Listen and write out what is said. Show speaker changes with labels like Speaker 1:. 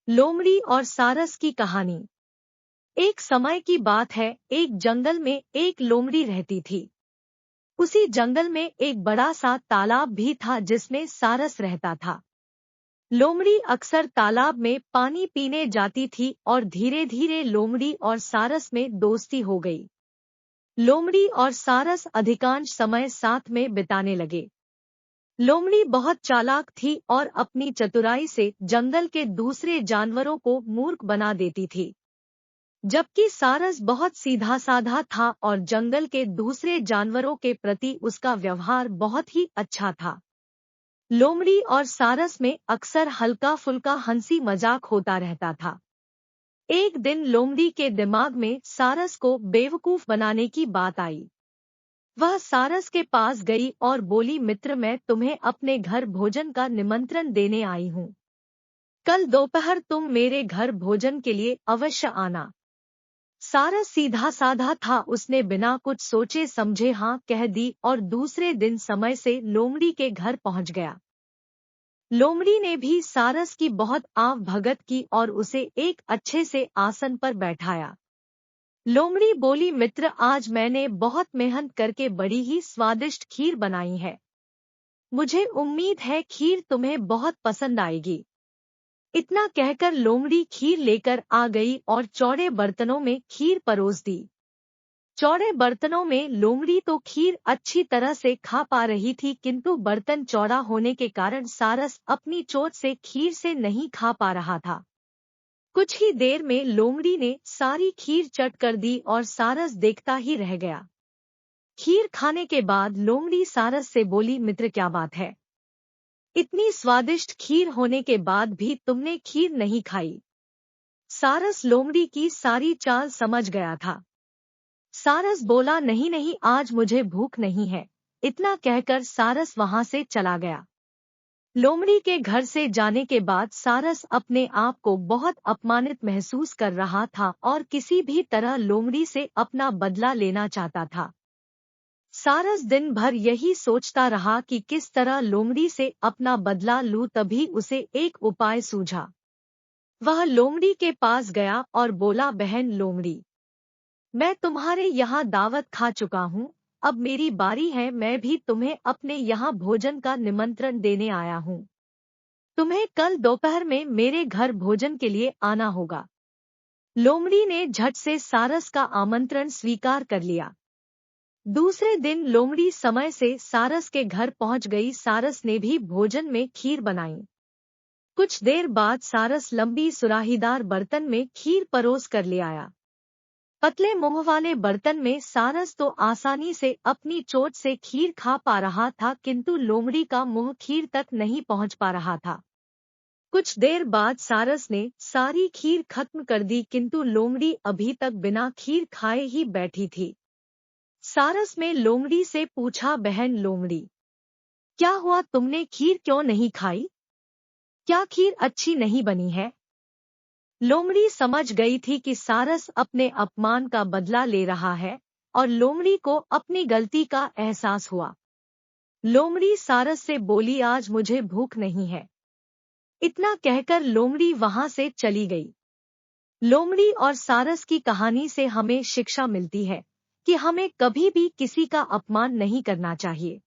Speaker 1: लोमड़ी और सारस की कहानी। एक समय की बात है, एक जंगल में एक लोमड़ी रहती थी। उसी जंगल में एक बड़ा सा तालाब भी था जिसमें सारस रहता था। लोमड़ी अक्सर तालाब में पानी पीने जाती थी और धीरे धीरे लोमड़ी और सारस में दोस्ती हो गई। लोमड़ी और सारस अधिकांश समय साथ में बिताने लगे। लोमड़ी बहुत चालाक थी और अपनी चतुराई से जंगल के दूसरे जानवरों को मूर्ख बना देती थी, जबकि सारस बहुत सीधा साधा था और जंगल के दूसरे जानवरों के प्रति उसका व्यवहार बहुत ही अच्छा था। लोमड़ी और सारस में अक्सर हल्का फुल्का हंसी मजाक होता रहता था। एक दिन लोमड़ी के दिमाग में सारस को बेवकूफ बनाने की बात आई। वह सारस के पास गई और बोली, मित्र, मैं तुम्हें अपने घर भोजन का निमंत्रण देने आई हूँ। कल दोपहर तुम मेरे घर भोजन के लिए अवश्य आना। सारस सीधा साधा था, उसने बिना कुछ सोचे समझे हाँ कह दी और दूसरे दिन समय से लोमड़ी के घर पहुंच गया। लोमड़ी ने भी सारस की बहुत आव भगत की और उसे एक अच्छे से आसन पर बैठाया। लोमड़ी बोली, मित्र, आज मैंने बहुत मेहनत करके बड़ी ही स्वादिष्ट खीर बनाई है। मुझे उम्मीद है खीर तुम्हें बहुत पसंद आएगी। इतना कहकर लोमड़ी खीर लेकर आ गई और चौड़े बर्तनों में खीर परोस दी। चौड़े बर्तनों में लोमड़ी तो खीर अच्छी तरह से खा पा रही थी, किंतु बर्तन चौड़ा होने के कारण सारस अपनी चोट से खीर से नहीं खा पा रहा था। कुछ ही देर में लोमड़ी ने सारी खीर चट कर दी और सारस देखता ही रह गया। खीर खाने के बाद लोमड़ी सारस से बोली, मित्र, क्या बात है? इतनी स्वादिष्ट खीर होने के बाद भी तुमने खीर नहीं खाई। सारस लोमड़ी की सारी चाल समझ गया था। सारस बोला, नहीं नहीं, आज मुझे भूख नहीं है। इतना कहकर सारस वहां से चला गया। लोमड़ी के घर से जाने के बाद सारस अपने आप को बहुत अपमानित महसूस कर रहा था और किसी भी तरह लोमड़ी से अपना बदला लेना चाहता था। सारस दिन भर यही सोचता रहा कि किस तरह लोमड़ी से अपना बदला लूं, तभी उसे एक उपाय सूझा। वह लोमड़ी के पास गया और बोला, बहन लोमड़ी, मैं तुम्हारे यहाँ दावत खा चुका हूँ, अब मेरी बारी है। मैं भी तुम्हें अपने यहाँ भोजन का निमंत्रण देने आया हूँ। तुम्हें कल दोपहर में मेरे घर भोजन के लिए आना होगा। लोमड़ी ने झट से सारस का आमंत्रण स्वीकार कर लिया। दूसरे दिन लोमड़ी समय से सारस के घर पहुंच गई। सारस ने भी भोजन में खीर बनाई। कुछ देर बाद सारस लंबी सुराहीदार बर्तन में खीर परोस कर ले आया। पतले मुंह वाले बर्तन में सारस तो आसानी से अपनी चोट से खीर खा पा रहा था, किंतु लोमड़ी का मुंह खीर तक नहीं पहुंच पा रहा था। कुछ देर बाद सारस ने सारी खीर खत्म कर दी, किंतु लोमड़ी अभी तक बिना खीर खाए ही बैठी थी। सारस ने लोमड़ी से पूछा, बहन लोमड़ी, क्या हुआ? तुमने खीर क्यों नहीं खाई? क्या खीर अच्छी नहीं बनी है? लोमड़ी समझ गई थी कि सारस अपने अपमान का बदला ले रहा है और लोमड़ी को अपनी गलती का एहसास हुआ। लोमड़ी सारस से बोली, आज मुझे भूख नहीं है। इतना कहकर लोमड़ी वहां से चली गई। लोमड़ी और सारस की कहानी से हमें शिक्षा मिलती है कि हमें कभी भी किसी का अपमान नहीं करना चाहिए।